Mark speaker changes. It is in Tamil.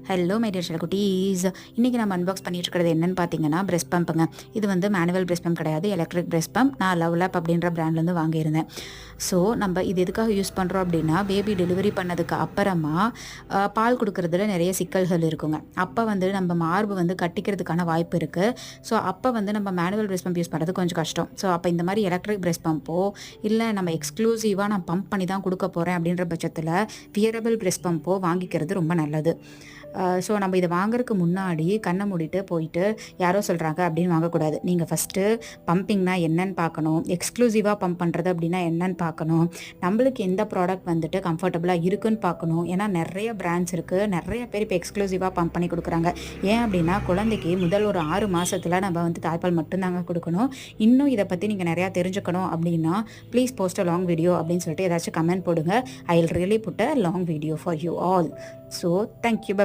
Speaker 1: Hello my dear செல்லக்குட்டீஸ். இன்றைக்கி நம்ம அன்பாக்ஸ் பண்ணிட்டு இருக்கிறது என்னென்னு பார்த்தீங்கன்னா பிரெஸ்ட் பம்புங்க. இது வந்து மேனுவல் பிரெஸ்ட் பம்ப் கிடையாது, எலக்ட்ரிக் பிரெஸ்ட் பம்ப். நான் லவ்லாப் அப்படின்ற பிராண்ட்லேருந்து வாங்கியிருந்தேன். ஸோ நம்ம இது எதுக்காக யூஸ் பண்ணுறோம் அப்படின்னா, பேபி டெலிவரி பண்ணதுக்கு அப்புறமா பால் கொடுக்குறதுல நிறைய சிக்கல்கள் இருக்குங்க. அப்போ வந்து நம்ம மார்பு வந்து கட்டிக்கிறதுக்கான வாய்ப்பு இருக்குது. ஸோ அப்போ வந்து நம்ம மேனுவல் பிரெஸ்ட் பம்ப் யூஸ் பண்ணுறது கொஞ்சம் கஷ்டம். ஸோ அப்போ இந்த மாதிரி எலக்ட்ரிக் பிரெஸ்ட் பம்போ இல்லை நம்ம எக்ஸ்க்ளூசிவாக நான் பம்ப் பண்ணி தான் கொடுக்க போகிறேன் அப்படின்ற பட்சத்தில் வியரபிள் பிரெஸ்ட் பம்போ வாங்கிக்கிறது ரொம்ப நல்லது. ஸோ நம்ம இதை வாங்குறதுக்கு முன்னாடி கண்ணை மூடிட்டு போயிட்டு யாரோ சொல்கிறாங்க அப்படின்னு வாங்கக்கூடாது. நீங்கள் ஃபஸ்ட்டு பம்பிங்னா என்னன்னு பார்க்கணும், எக்ஸ்க்ளூசிவாக பம்ப் பண்ணுறது அப்படின்னா என்னன்னு பார்க்கணும், நம்மளுக்கு எந்த ப்ராடக்ட் வந்துட்டு கம்ஃபர்டபுளாக இருக்குன்னு பார்க்கணும். ஏன்னா நிறைய பிராண்ட்ஸ் இருக்குது, நிறைய பேர் இப்போ எக்ஸ்க்ளூசிவாக பம்ப் பண்ணி கொடுக்குறாங்க. ஏன் அப்படின்னா குழந்தைக்கு முதல் ஒரு 6 மாதத்தில் நம்ம வந்து தாய்ப்பால் மட்டும்தாங்க கொடுக்கணும். இன்னும் இதை பற்றி நீங்கள் நிறையா தெரிஞ்சுக்கணும் அப்படின்னா please post a long video அப்படின்னு சொல்லிட்டு ஏதாச்சும் கமெண்ட் போடுங்க. I will really put a long video for you all. So thank you.